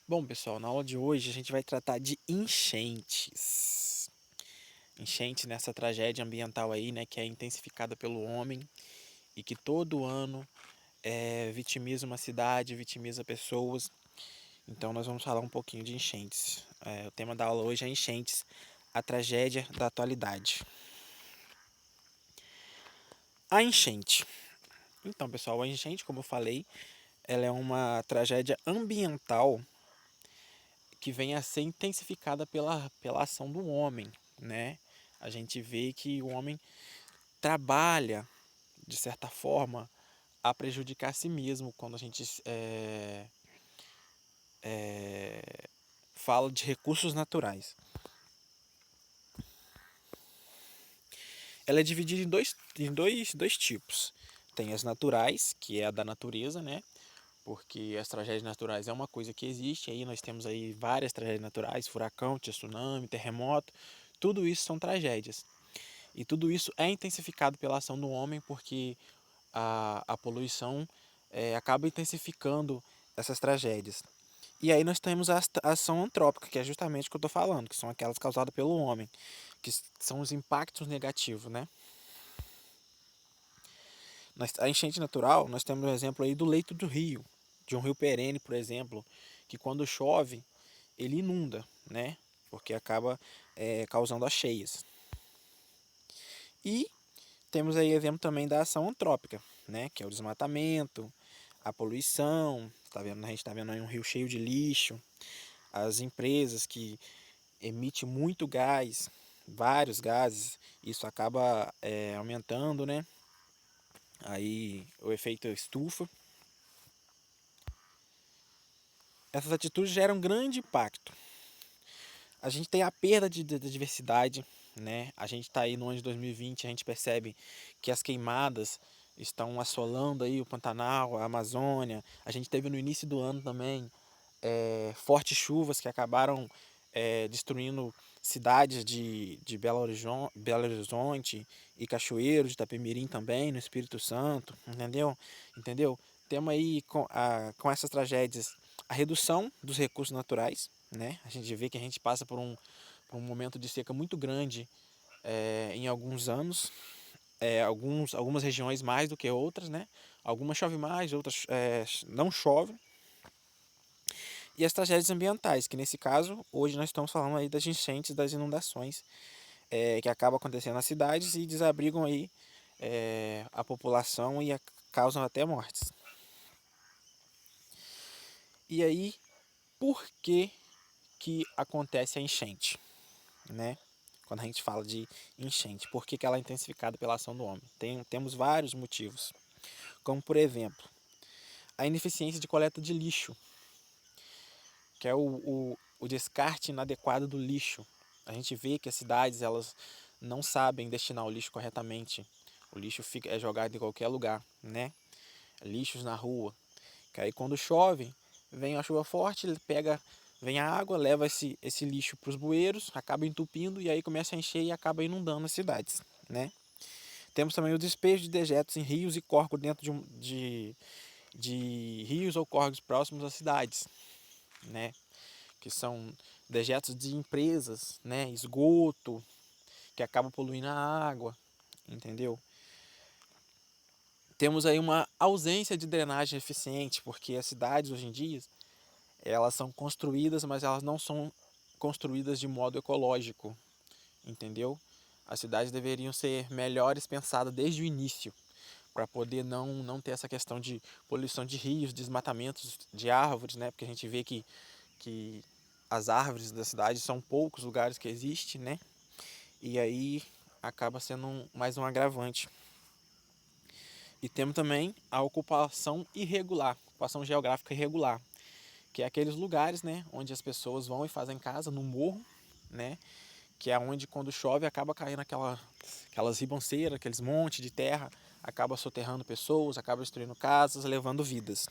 Bom, pessoal, na aula de hoje a gente vai tratar de enchentes. Enchente nessa tragédia ambiental aí, né, que é intensificada pelo homem e que todo ano vitimiza uma cidade, vitimiza pessoas. Então nós vamos falar um pouquinho de enchentes. O tema da aula hoje é enchentes, a tragédia da atualidade. A enchente. Então, pessoal, a enchente, como eu falei, ela é uma tragédia ambiental que vem a ser intensificada pela ação do homem, né? A gente vê que o homem trabalha, de certa forma, a prejudicar a si mesmo quando a gente fala de recursos naturais. Ela é dividida em dois tipos. Tem as naturais, que é a da natureza, né? Porque as tragédias naturais é uma coisa que existe, aí nós temos aí várias tragédias naturais, furacão, tsunami, terremoto, tudo isso são tragédias. E tudo isso é intensificado pela ação do homem, porque a poluição acaba intensificando essas tragédias. E aí nós temos a ação antrópica, que é justamente o que eu estou falando, que são aquelas causadas pelo homem, que são os impactos negativos, né? A enchente natural, nós temos um exemplo aí do leito do rio, de um rio perene, por exemplo, que quando chove, ele inunda, né? Porque acaba causando as cheias. E temos aí exemplo também da ação antrópica, né? Que é o desmatamento, a poluição, tá vendo? A gente está vendo aí um rio cheio de lixo, as empresas que emitem muito gás, vários gases, isso acaba aumentando, né? Aí o efeito estufa. Essas atitudes geram grande impacto. A gente tem a perda de diversidade, né? A gente está aí no ano de 2020, a gente percebe que as queimadas estão assolando aí o Pantanal, a Amazônia. A gente teve no início do ano também fortes chuvas que acabaram destruindo cidades de Belo Horizonte e Cachoeiro, de Itapemirim também, no Espírito Santo, entendeu? Temos aí com essas tragédias a redução dos recursos naturais, né? A gente vê que a gente passa por um momento de seca muito grande em alguns anos, algumas regiões mais do que outras, né? Algumas chove mais, outras não chove. E as tragédias ambientais, que nesse caso, hoje nós estamos falando aí das enchentes, das inundações, que acabam acontecendo nas cidades e desabrigam aí a população e causam até mortes. E aí, por que acontece a enchente, né? Quando a gente fala de enchente, por que ela é intensificada pela ação do homem? Temos vários motivos, como por exemplo, a ineficiência de coleta de lixo, que é o descarte inadequado do lixo. A gente vê que as cidades elas não sabem destinar o lixo corretamente. O lixo é jogado em qualquer lugar, né? Lixos na rua. Que aí quando chove, vem a chuva forte, ele vem a água, leva esse lixo para os bueiros, acaba entupindo e aí começa a encher e acaba inundando as cidades, né? Temos também o despejo de dejetos em rios e córregos dentro de rios ou córregos próximos às cidades, né? Que são dejetos de empresas, né? Esgoto, que acaba poluindo a água, entendeu? Temos aí uma ausência de drenagem eficiente, porque as cidades hoje em dia, elas são construídas, mas elas não são construídas de modo ecológico, entendeu? As cidades deveriam ser melhores pensadas desde o início, para poder não ter essa questão de poluição de rios, desmatamentos de árvores, né? Porque a gente vê que as árvores da cidade são poucos lugares que existem, né? E aí acaba sendo mais um agravante. E temos também a ocupação irregular, ocupação geográfica irregular, que é aqueles lugares, né, onde as pessoas vão e fazem casa no morro, né, que é onde quando chove acaba caindo aquelas ribanceiras, aqueles montes de terra, acaba soterrando pessoas, acaba destruindo casas, levando vidas.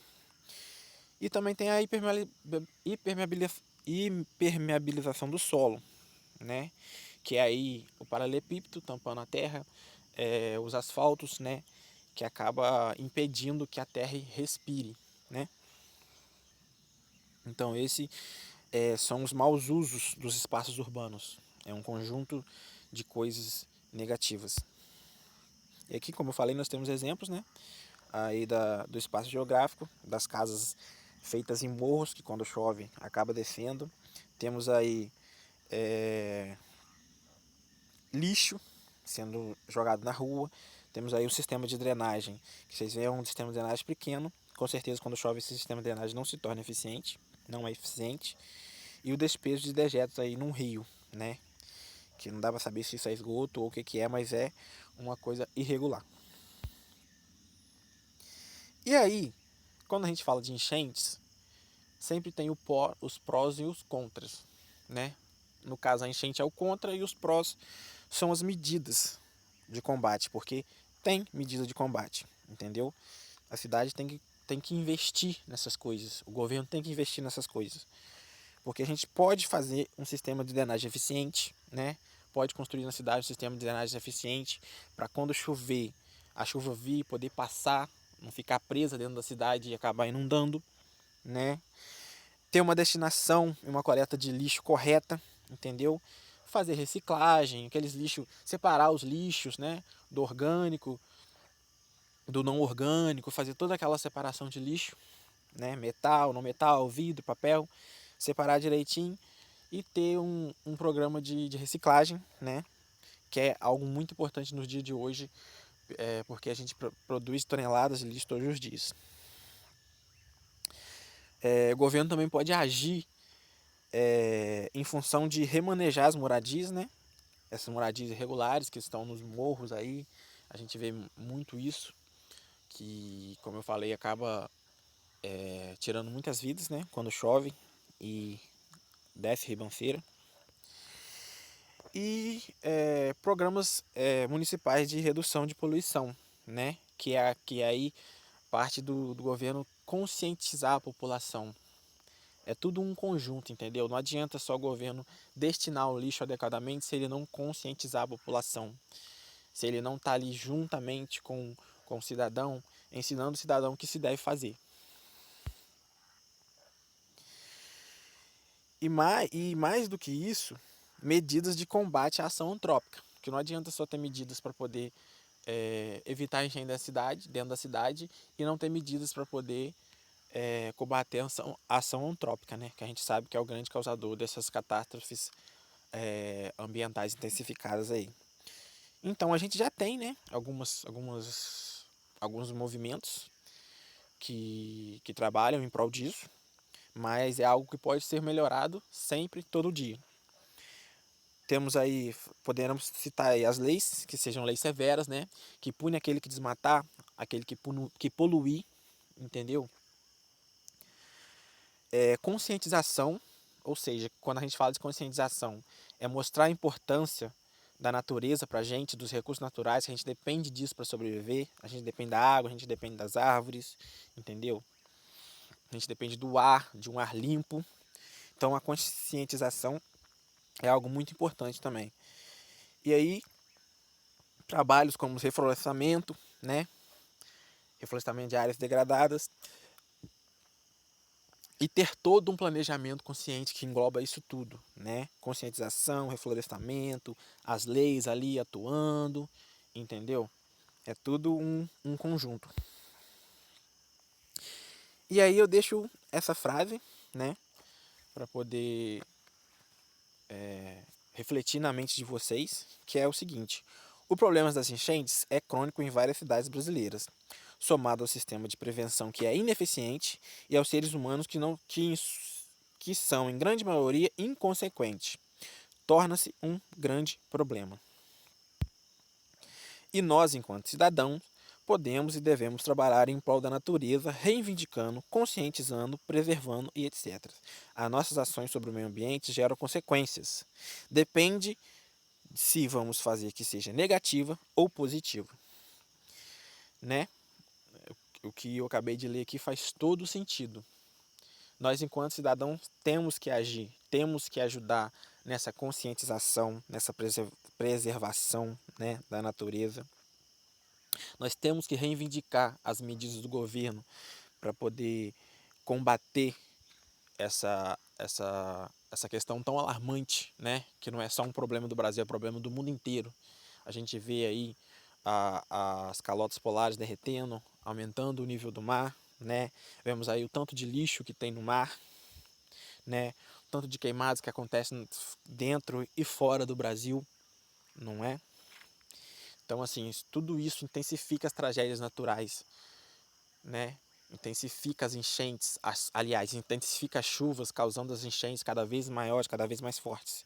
E também tem a impermeabilização do solo, né, que é aí o paralelepípedo tampando a terra, os asfaltos, né, que acaba impedindo que a terra respire, né? Então esse são os maus usos dos espaços urbanos. É um conjunto de coisas negativas. E aqui, como eu falei, nós temos exemplos, né? Aí do espaço geográfico, das casas feitas em morros, que quando chove acaba descendo. Temos aí lixo sendo jogado na rua. Temos aí o sistema de drenagem, que vocês veem, é um sistema de drenagem pequeno. Com certeza, quando chove, esse sistema de drenagem não se torna eficiente, não é eficiente. E o despejo de dejetos aí num rio, né? Que não dá para saber se isso é esgoto ou o que é, mas é uma coisa irregular. E aí, quando a gente fala de enchentes, sempre tem os prós e os contras, né? No caso, a enchente é o contra e os prós são as medidas de combate, porque tem medida de combate, entendeu? A cidade tem que investir nessas coisas, o governo tem que investir nessas coisas, porque a gente pode fazer um sistema de drenagem eficiente, né? Pode construir na cidade um sistema de drenagem eficiente para quando chover, a chuva vir, poder passar, não ficar presa dentro da cidade e acabar inundando, né? Ter uma destinação e uma coleta de lixo correta, entendeu? Fazer reciclagem, aqueles lixos, separar os lixos, né? Do orgânico, do não orgânico, fazer toda aquela separação de lixo, né? Metal, não metal, vidro, papel, separar direitinho e ter um programa de reciclagem, né? Que é algo muito importante nos dias de hoje, porque a gente produz toneladas de lixo todos os dias. O governo também pode agir em função de remanejar as moradias, né? Essas moradias irregulares que estão nos morros aí, a gente vê muito isso, que, como eu falei, acaba tirando muitas vidas, né? Quando chove e desce ribanceira. E programas municipais de redução de poluição, né? Que aí parte do governo conscientizar a população. É tudo um conjunto, entendeu? Não adianta só o governo destinar o lixo adequadamente se ele não conscientizar a população. Se ele não está ali juntamente com o cidadão, ensinando o cidadão o que se deve fazer. E mais do que isso, medidas de combate à ação antrópica. Porque não adianta só ter medidas para poder evitar a enchente da cidade, dentro da cidade, e não ter medidas para poder combater a ação antrópica, né? Que a gente sabe que é o grande causador dessas catástrofes ambientais intensificadas aí. Então a gente já tem, né, alguns movimentos que trabalham em prol disso, mas é algo que pode ser melhorado sempre, todo dia. Temos aí, podemos citar aí as leis, que sejam leis severas, né, que punem aquele que desmatar, aquele que poluir, entendeu? Conscientização, ou seja, quando a gente fala de conscientização, é mostrar a importância da natureza para a gente, dos recursos naturais, que a gente depende disso para sobreviver, a gente depende da água, a gente depende das árvores, entendeu? A gente depende do ar, de um ar limpo. Então a conscientização é algo muito importante também. E aí, trabalhos como reflorestamento, né? Reflorestamento de áreas degradadas, e ter todo um planejamento consciente que engloba isso tudo, né? Conscientização, reflorestamento, as leis ali atuando, entendeu? É tudo um conjunto. E aí eu deixo essa frase, né? Para poder refletir na mente de vocês, que é o seguinte: o problema das enchentes é crônico em várias cidades brasileiras, somado ao sistema de prevenção que é ineficiente e aos seres humanos que são, em grande maioria, inconsequentes. Torna-se um grande problema. E nós, enquanto cidadãos, podemos e devemos trabalhar em prol da natureza, reivindicando, conscientizando, preservando e etc. As nossas ações sobre o meio ambiente geram consequências. Depende se vamos fazer que seja negativa ou positiva, né? O que eu acabei de ler aqui faz todo sentido. Nós, enquanto cidadãos, temos que agir, temos que ajudar nessa conscientização, nessa preservação, né, da natureza. Nós temos que reivindicar as medidas do governo para poder combater essa questão tão alarmante, né? Que não é só um problema do Brasil, é um problema do mundo inteiro. A gente vê aí as calotas polares derretendo, aumentando o nível do mar, né? Vemos aí o tanto de lixo que tem no mar, né? O tanto de queimadas que acontecem dentro e fora do Brasil, não é? Então, assim, tudo isso intensifica as tragédias naturais, né? Intensifica as enchentes, aliás, intensifica as chuvas, causando as enchentes cada vez maiores, cada vez mais fortes.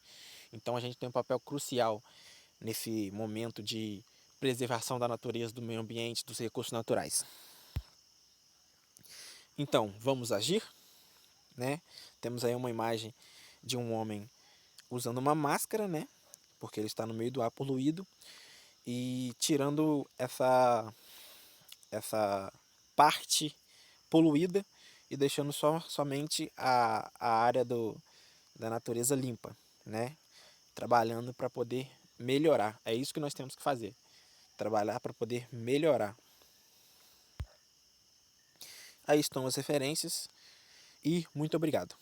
Então a gente tem um papel crucial nesse momento de preservação da natureza, do meio ambiente, dos recursos naturais. Então, vamos agir, né? Temos aí uma imagem de um homem usando uma máscara, né? Porque ele está no meio do ar poluído e tirando essa parte poluída e deixando somente a área da natureza limpa, né? Trabalhando para poder melhorar. É isso que nós temos que fazer. Trabalhar para poder melhorar. Aí estão as referências e muito obrigado.